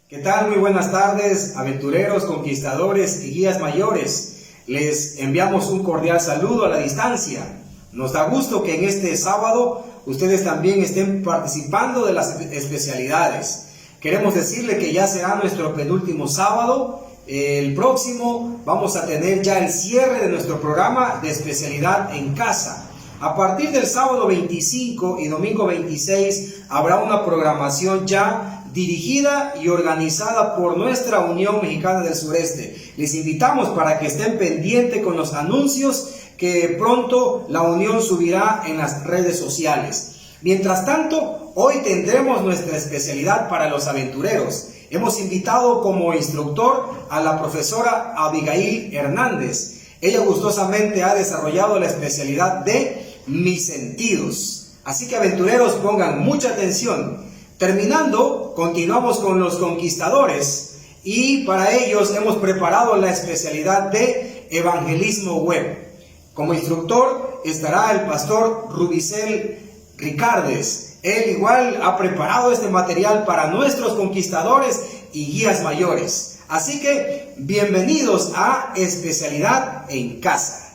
¿Qué tal? Muy buenas tardes, aventureros, conquistadores y guías mayores. Les enviamos un cordial saludo a la distancia. Nos da gusto que en este sábado ustedes también estén participando de las especialidades. Queremos decirle que ya será nuestro penúltimo sábado. El próximo vamos a tener ya el cierre de nuestro programa de especialidad en casa. A partir del sábado 25 y domingo 26 habrá una programación ya dirigida y organizada por nuestra Unión Mexicana del Sureste. Les invitamos para que estén pendientes con los anuncios que pronto la Unión subirá en las redes sociales. Mientras tanto, hoy tendremos nuestra especialidad para los aventureros. Hemos invitado como instructor a la profesora Abigail Hernández. Ella gustosamente ha desarrollado la especialidad de Mis Sentidos. Así que aventureros, pongan mucha atención. Terminando, continuamos con los conquistadores y para ellos hemos preparado la especialidad de evangelismo web. Como instructor estará el pastor Rubicel Ricardes. Él igual ha preparado este material para nuestros conquistadores y guías mayores. Así que bienvenidos a Especialidad en Casa.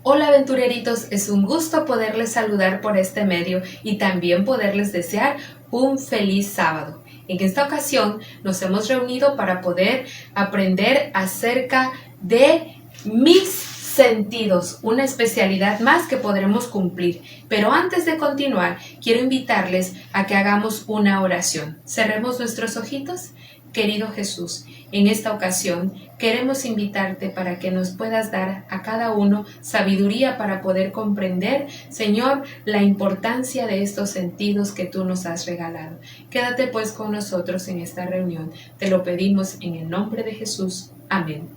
Hola aventureritos, es un gusto poderles saludar por este medio y también poderles desear un feliz sábado. En esta ocasión nos hemos reunido para poder aprender acerca de mis sentidos, una especialidad más que podremos cumplir. Pero antes de continuar, quiero invitarles a que hagamos una oración. Cerremos nuestros ojitos. Querido Jesús, en esta ocasión queremos invitarte para que nos puedas dar a cada uno sabiduría para poder comprender, Señor, la importancia de estos sentidos que tú nos has regalado. Quédate pues con nosotros en esta reunión. Te lo pedimos en el nombre de Jesús. Amén.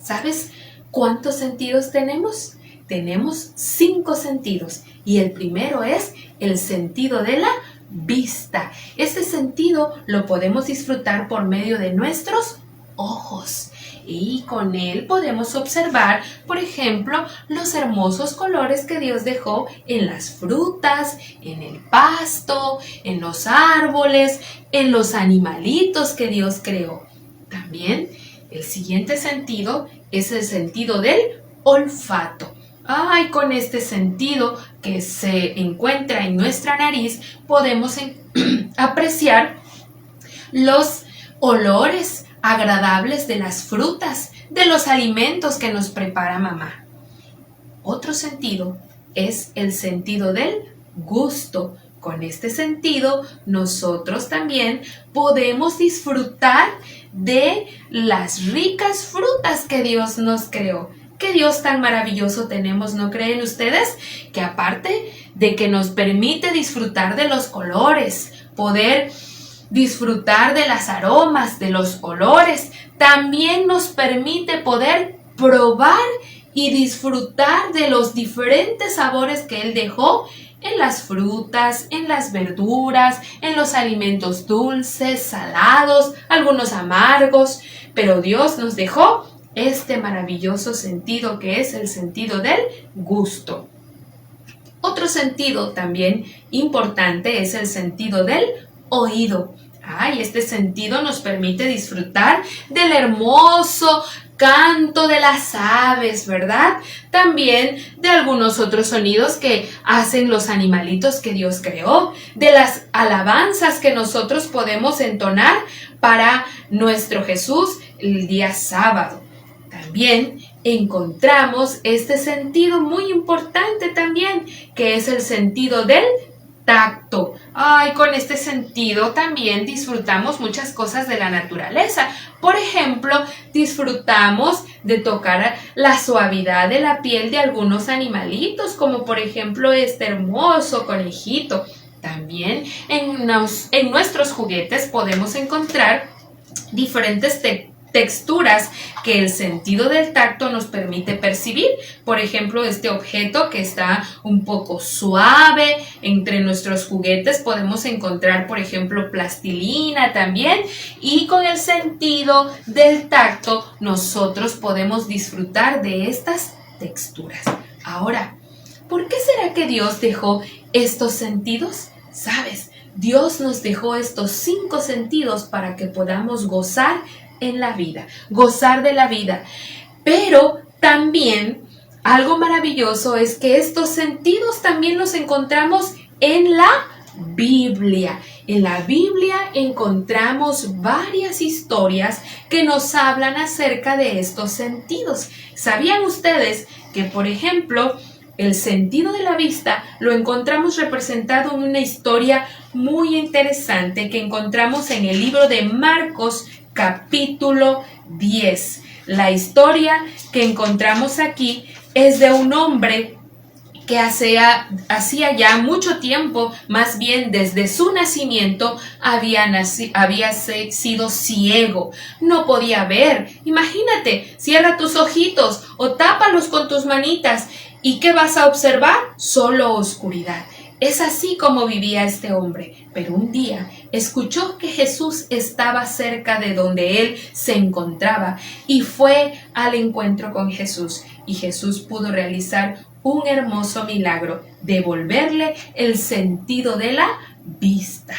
¿Sabes cuántos sentidos tenemos? Tenemos 5 sentidos y el primero es el sentido de la vista. Este sentido lo podemos disfrutar por medio de nuestros ojos y con él podemos observar, por ejemplo, los hermosos colores que Dios dejó en las frutas, en el pasto, en los árboles, en los animalitos que Dios creó. También el siguiente sentido es el sentido del olfato. Con este sentido que se encuentra en nuestra nariz, podemos apreciar los olores agradables de las frutas, de los alimentos que nos prepara mamá. Otro sentido es el sentido del gusto. Con este sentido, nosotros también podemos disfrutar de las ricas frutas que Dios nos creó. ¡Qué Dios tan maravilloso tenemos! ¿No creen ustedes? Que aparte de que nos permite disfrutar de los colores, poder disfrutar de las aromas, de los olores, también nos permite poder probar y disfrutar de los diferentes sabores que Él dejó en las frutas, en las verduras, en los alimentos dulces, salados, algunos amargos, pero Dios nos dejó este maravilloso sentido que es el sentido del gusto. Otro sentido también importante es el sentido del oído. Este sentido nos permite disfrutar del hermoso canto de las aves, ¿verdad? También de algunos otros sonidos que hacen los animalitos que Dios creó, de las alabanzas que nosotros podemos entonar para nuestro Jesús el día sábado. También encontramos este sentido muy importante también, que es el sentido del tacto. Con este sentido también disfrutamos muchas cosas de la naturaleza. Por ejemplo, disfrutamos de tocar la suavidad de la piel de algunos animalitos, como por ejemplo este hermoso conejito. También en nuestros juguetes podemos encontrar diferentes texturas que el sentido del tacto nos permite percibir. Por ejemplo, este objeto que está un poco suave. Entre nuestros juguetes podemos encontrar, por ejemplo, plastilina también. Y con el sentido del tacto nosotros podemos disfrutar de estas texturas. Ahora, ¿por qué será que Dios dejó estos sentidos? ¿Sabes? Dios nos dejó estos 5 sentidos para que podamos gozar en la vida, gozar de la vida. Pero también algo maravilloso es que estos sentidos también los encontramos en la Biblia. En la Biblia encontramos varias historias que nos hablan acerca de estos sentidos. ¿Sabían ustedes que, por ejemplo, el sentido de la vista lo encontramos representado en una historia muy interesante que encontramos en el libro de Marcos, capítulo 10? La historia que encontramos aquí es de un hombre que hacía ya mucho tiempo, más bien desde su nacimiento, había sido ciego. No podía ver. Imagínate, cierra tus ojitos o tápalos con tus manitas. ¿Y qué vas a observar? Solo oscuridad. Es así como vivía este hombre. Pero un día escuchó que Jesús estaba cerca de donde él se encontraba y fue al encuentro con Jesús. Y Jesús pudo realizar un hermoso milagro, devolverle el sentido de la vista.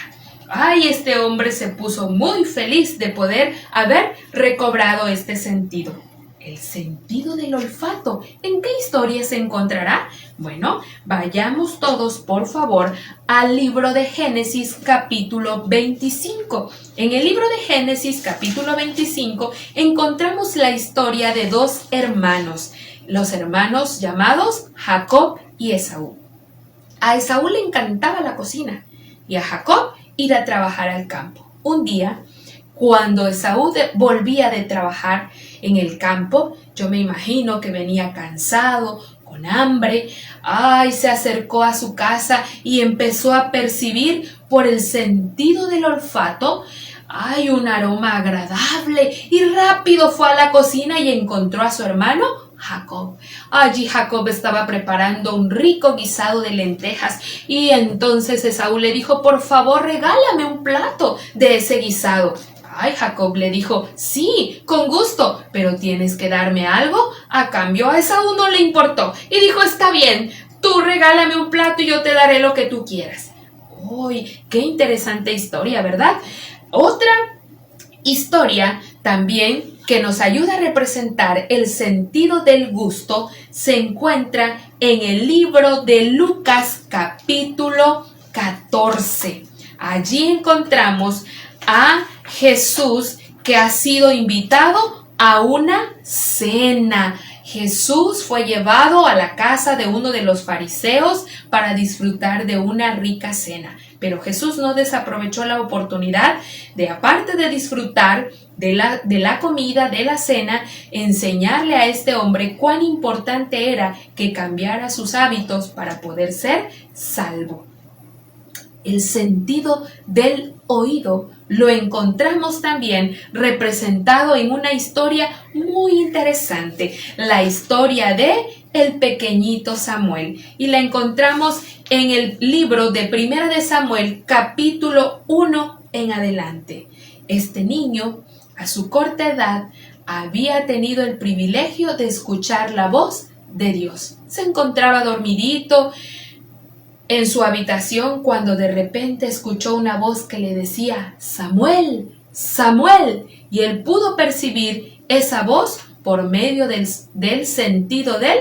Ay, este hombre se puso muy feliz de poder haber recobrado este sentido. El sentido del olfato, ¿en qué historia se encontrará? Bueno, vayamos todos, por favor, al libro de Génesis, capítulo 25. En el libro de Génesis, capítulo 25, encontramos la historia de 2 hermanos, los hermanos llamados Jacob y Esaú. A Esaú le encantaba la cocina y a Jacob ir a trabajar al campo. Un día, cuando Esaú volvía de trabajar en el campo, yo me imagino que venía cansado, con hambre, se acercó a su casa y empezó a percibir por el sentido del olfato, un aroma agradable, y rápido fue a la cocina y encontró a su hermano Jacob. Allí Jacob estaba preparando un rico guisado de lentejas y entonces Esaú le dijo: por favor, regálame un plato de ese guisado. Jacob le dijo: sí, con gusto, pero tienes que darme algo a cambio. A Esaú no le importó y dijo: está bien, tú regálame un plato y yo te daré lo que tú quieras. Qué interesante historia, ¿verdad? Otra historia también que nos ayuda a representar el sentido del gusto se encuentra en el libro de Lucas, capítulo 14. Allí encontramos a Jesús, que ha sido invitado a una cena. Jesús fue llevado a la casa de uno de los fariseos para disfrutar de una rica cena. Pero Jesús no desaprovechó la oportunidad de, aparte de disfrutar de la comida, de la cena, enseñarle a este hombre cuán importante era que cambiara sus hábitos para poder ser salvo. El sentido del oído lo encontramos también representado en una historia muy interesante, la historia de el pequeñito Samuel, y la encontramos en el libro de Primera de Samuel, capítulo 1 en adelante. Este niño, a su corta edad, había tenido el privilegio de escuchar la voz de Dios. Se encontraba dormidito en su habitación cuando de repente escuchó una voz que le decía: Samuel, Samuel, y él pudo percibir esa voz por medio del sentido del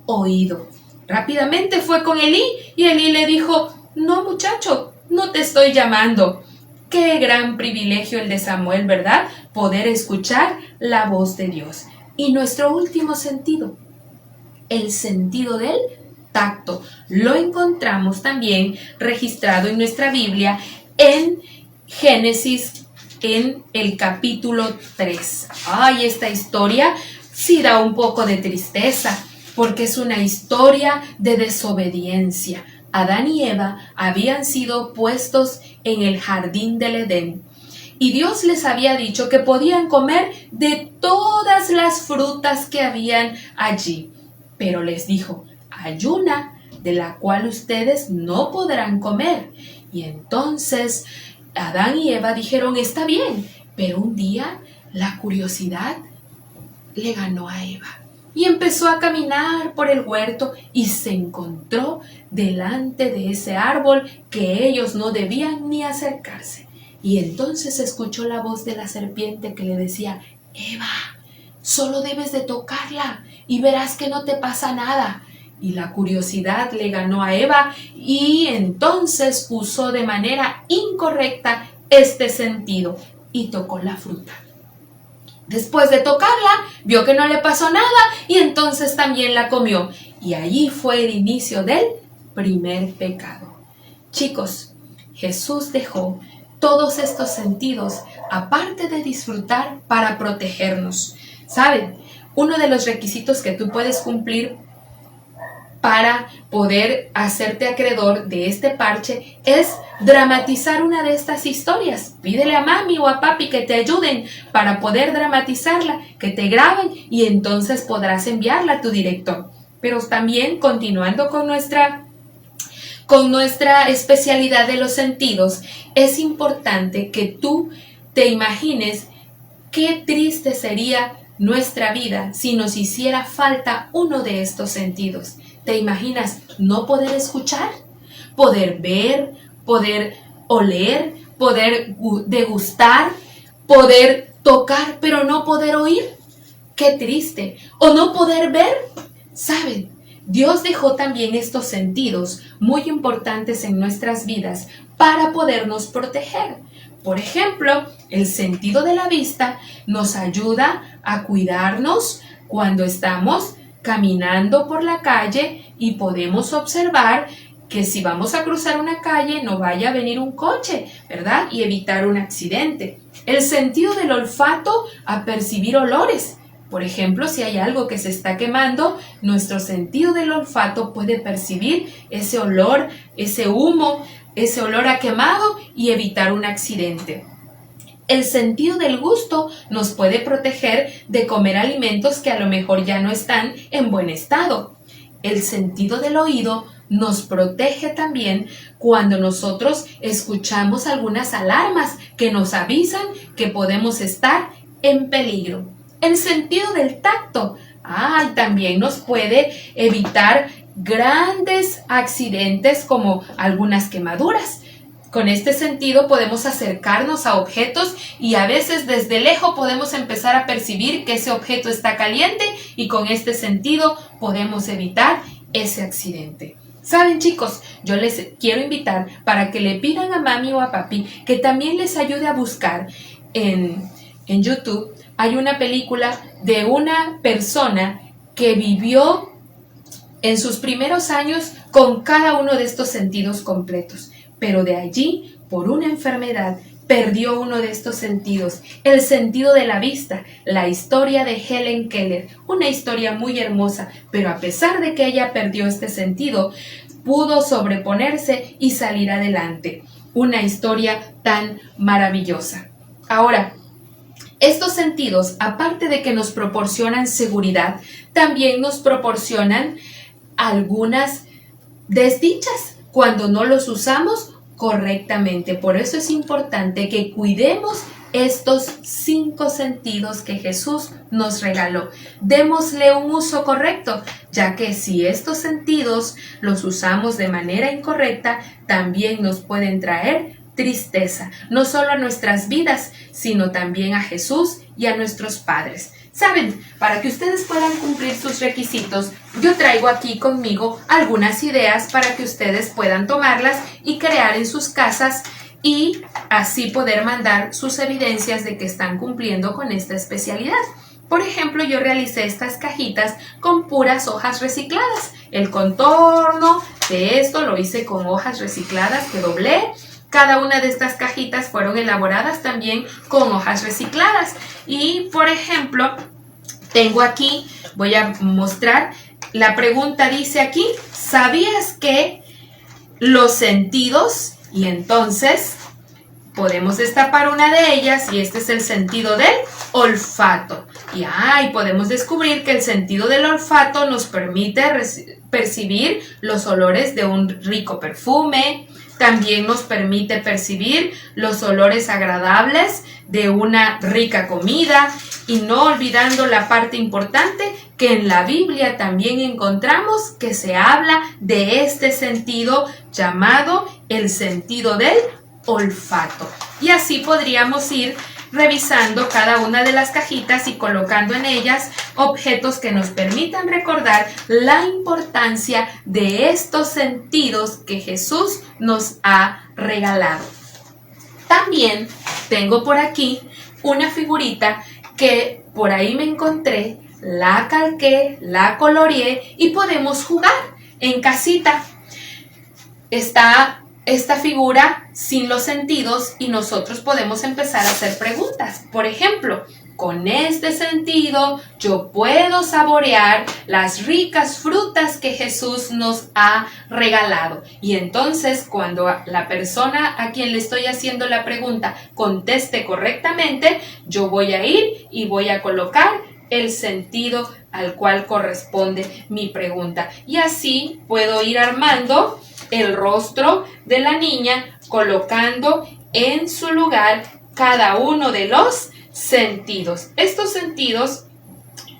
oído. Rápidamente fue con Elí y Elí le dijo: no, muchacho, no te estoy llamando. Qué gran privilegio el de Samuel, ¿verdad? Poder escuchar la voz de Dios. Y nuestro último sentido, el sentido del tacto, lo encontramos también registrado en nuestra Biblia en Génesis, en el capítulo 3. Esta historia sí da un poco de tristeza, porque es una historia de desobediencia. Adán y Eva habían sido puestos en el jardín del Edén y Dios les había dicho que podían comer de todas las frutas que habían allí, pero les dijo: hay una de la cual ustedes no podrán comer. Y entonces Adán y Eva dijeron: está bien, pero un día la curiosidad le ganó a Eva. y empezó a caminar por el huerto y se encontró delante de ese árbol que ellos no debían ni acercarse. Y entonces escuchó la voz de la serpiente que le decía: Eva, solo debes de tocarla y verás que no te pasa nada. Y la curiosidad le ganó a Eva y entonces usó de manera incorrecta este sentido y tocó la fruta. Después de tocarla, vio que no le pasó nada y entonces también la comió. Y allí fue el inicio del primer pecado. Chicos, Jesús dejó todos estos sentidos, aparte de disfrutar, para protegernos. ¿Saben? Uno de los requisitos que tú puedes cumplir para poder hacerte acreedor de este parche es dramatizar una de estas historias. Pídele a mami o a papi que te ayuden para poder dramatizarla, que te graben y entonces podrás enviarla a tu director. Pero también, continuando con nuestra especialidad de los sentidos, es importante que tú te imagines qué triste sería nuestra vida si nos hiciera falta uno de estos sentidos. ¿Te imaginas no poder escuchar, poder ver, poder oler, poder degustar, poder tocar, pero no poder oír? ¡Qué triste! O no poder ver. ¿Saben? Dios dejó también estos sentidos muy importantes en nuestras vidas para podernos proteger. Por ejemplo, el sentido de la vista nos ayuda a cuidarnos cuando estamos caminando por la calle y podemos observar que si vamos a cruzar una calle no vaya a venir un coche, ¿verdad? Y evitar un accidente. El sentido del olfato a percibir olores. Por ejemplo, si hay algo que se está quemando, nuestro sentido del olfato puede percibir ese olor, ese humo, ese olor a quemado y evitar un accidente. El sentido del gusto nos puede proteger de comer alimentos que a lo mejor ya no están en buen estado. El sentido del oído nos protege también cuando nosotros escuchamos algunas alarmas que nos avisan que podemos estar en peligro. El sentido del tacto también nos puede evitar grandes accidentes como algunas quemaduras. Con este sentido podemos acercarnos a objetos y a veces desde lejos podemos empezar a percibir que ese objeto está caliente y con este sentido podemos evitar ese accidente. ¿Saben, chicos? Yo les quiero invitar para que le pidan a mami o a papi que también les ayude a buscar en YouTube. Hay una película de una persona que vivió en sus primeros años con cada uno de estos sentidos completos, pero de allí, por una enfermedad, perdió uno de estos sentidos, el sentido de la vista. La historia de Helen Keller, una historia muy hermosa, pero a pesar de que ella perdió este sentido, pudo sobreponerse y salir adelante. Una historia tan maravillosa. Ahora, estos sentidos, aparte de que nos proporcionan seguridad, también nos proporcionan algunas desdichas cuando no los usamos correctamente. Por eso es importante que cuidemos estos 5 sentidos que Jesús nos regaló. Démosle un uso correcto, ya que si estos sentidos los usamos de manera incorrecta, también nos pueden traer tristeza, no solo a nuestras vidas, sino también a Jesús y a nuestros padres. Saben, para que ustedes puedan cumplir sus requisitos, yo traigo aquí conmigo algunas ideas para que ustedes puedan tomarlas y crear en sus casas y así poder mandar sus evidencias de que están cumpliendo con esta especialidad. Por ejemplo, yo realicé estas cajitas con puras hojas recicladas. El contorno de esto lo hice con hojas recicladas que doblé. Cada una de estas cajitas fueron elaboradas también con hojas recicladas. Y, por ejemplo, tengo aquí, voy a mostrar, la pregunta dice aquí, ¿sabías que los sentidos? Y entonces podemos destapar una de ellas y este es el sentido del olfato. Y podemos descubrir que el sentido del olfato nos permite percibir los olores de un rico perfume, también nos permite percibir los olores agradables de una rica comida y no olvidando la parte importante que en la Biblia también encontramos que se habla de este sentido llamado el sentido del olfato. Y así podríamos ir revisando cada una de las cajitas y colocando en ellas objetos que nos permitan recordar la importancia de estos sentidos que Jesús nos ha regalado. También tengo por aquí una figurita que por ahí me encontré, la calqué, la coloreé y podemos jugar en casita. Está esta figura sin los sentidos y nosotros podemos empezar a hacer preguntas. Por ejemplo, con este sentido yo puedo saborear las ricas frutas que Jesús nos ha regalado. Y entonces cuando la persona a quien le estoy haciendo la pregunta conteste correctamente, yo voy a ir y voy a colocar el sentido al cual corresponde mi pregunta. Y así puedo ir armando el rostro de la niña, colocando en su lugar cada uno de los sentidos. Estos sentidos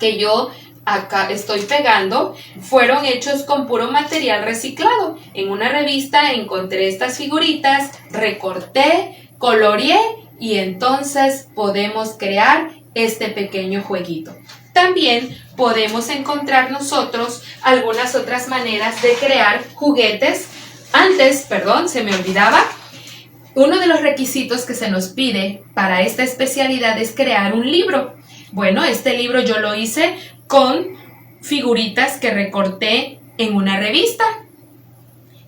que yo acá estoy pegando fueron hechos con puro material reciclado. En una revista encontré estas figuritas, recorté, coloreé y entonces podemos crear este pequeño jueguito. También podemos encontrar nosotros algunas otras maneras de crear juguetes. Antes, se me olvidaba, uno de los requisitos que se nos pide para esta especialidad es crear un libro. Bueno, este libro yo lo hice con figuritas que recorté en una revista.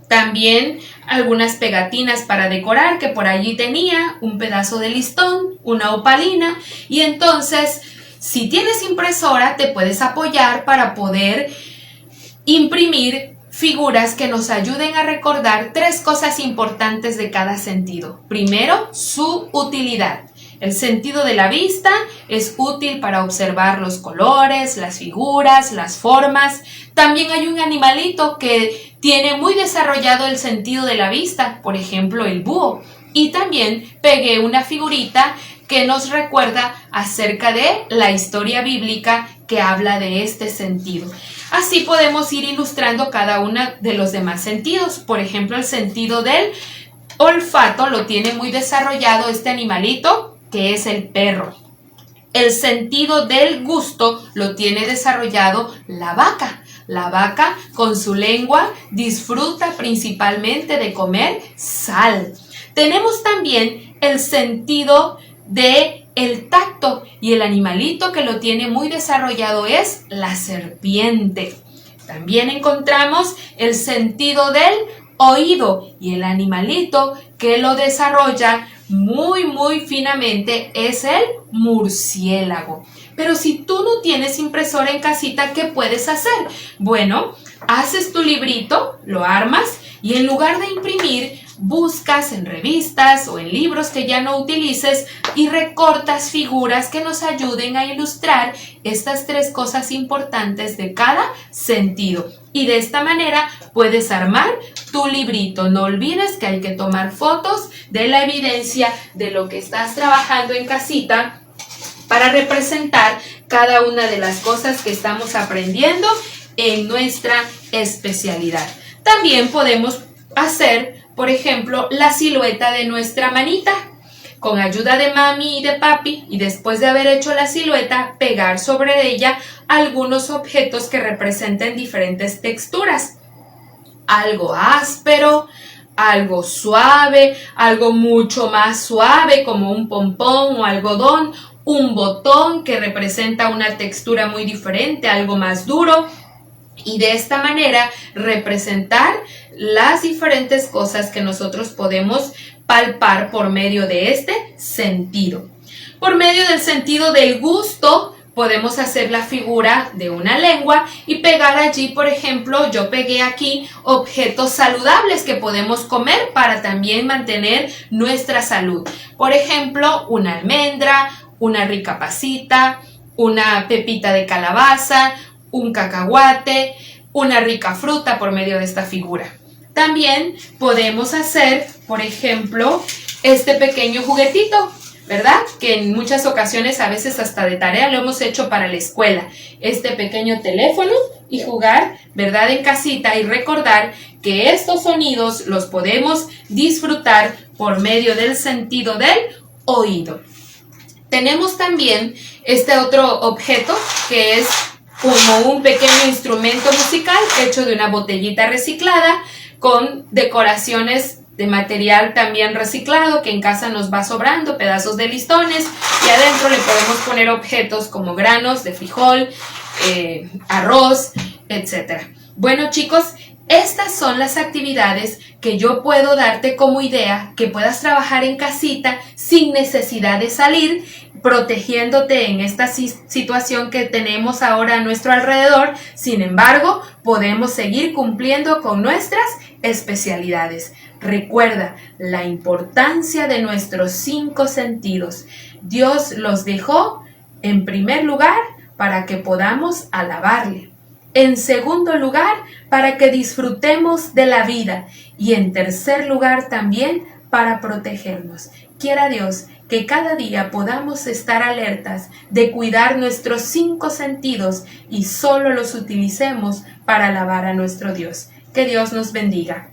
También algunas pegatinas para decorar que por allí tenía, un pedazo de listón, una opalina y entonces si tienes impresora te puedes apoyar para poder imprimir figuras que nos ayuden a recordar 3 cosas importantes de cada sentido. Primero, su utilidad. El sentido de la vista es útil para observar los colores, las figuras, las formas. También hay un animalito que tiene muy desarrollado el sentido de la vista, por ejemplo, el búho. Y también pegué una figurita que nos recuerda acerca de la historia bíblica que habla de este sentido. Así podemos ir ilustrando cada uno de los demás sentidos. Por ejemplo, el sentido del olfato lo tiene muy desarrollado este animalito, que es el perro. El sentido del gusto lo tiene desarrollado la vaca. La vaca con su lengua disfruta principalmente de comer sal. Tenemos también el sentido del tacto y el animalito que lo tiene muy desarrollado es la serpiente. También encontramos el sentido del oído y el animalito que lo desarrolla muy finamente es el murciélago. Pero si tú no tienes impresora en casita, ¿qué puedes hacer? Bueno, haces tu librito, lo armas y en lugar de imprimir, buscas en revistas o en libros que ya no utilices y recortas figuras que nos ayuden a ilustrar estas 3 cosas importantes de cada sentido. Y de esta manera puedes armar tu librito. No olvides que hay que tomar fotos de la evidencia de lo que estás trabajando en casita para representar cada una de las cosas que estamos aprendiendo en nuestra especialidad. También podemos hacer, por ejemplo, la silueta de nuestra manita. Con ayuda de mami y de papi, y después de haber hecho la silueta, pegar sobre ella algunos objetos que representen diferentes texturas. Algo áspero, algo suave, algo mucho más suave como un pompón o algodón, un botón que representa una textura muy diferente, algo más duro. Y de esta manera representar las diferentes cosas que nosotros podemos palpar por medio de este sentido. Por medio del sentido del gusto podemos hacer la figura de una lengua y pegar allí, por ejemplo, yo pegué aquí objetos saludables que podemos comer para también mantener nuestra salud. Por ejemplo, una almendra, una rica pasita, una pepita de calabaza, un cacahuate, una rica fruta por medio de esta figura. También podemos hacer, por ejemplo, este pequeño juguetito, ¿verdad? Que en muchas ocasiones, a veces hasta de tarea, lo hemos hecho para la escuela. Este pequeño teléfono y jugar, ¿verdad? En casita, y recordar que estos sonidos los podemos disfrutar por medio del sentido del oído. Tenemos también este otro objeto que es como un pequeño instrumento musical hecho de una botellita reciclada con decoraciones de material también reciclado que en casa nos va sobrando, pedazos de listones, y adentro le podemos poner objetos como granos de frijol, arroz, etc. Bueno, chicos, estas son las actividades que yo puedo darte como idea que puedas trabajar en casita sin necesidad de salir, protegiéndote en esta situación que tenemos ahora a nuestro alrededor. Sin embargo, podemos seguir cumpliendo con nuestras especialidades. Recuerda la importancia de nuestros 5 sentidos. Dios los dejó en primer lugar para que podamos alabarle. En segundo lugar, para que disfrutemos de la vida. Y en tercer lugar también para protegernos. Quiera Dios que cada día podamos estar alertas de cuidar nuestros 5 sentidos y solo los utilicemos para alabar a nuestro Dios. Que Dios nos bendiga.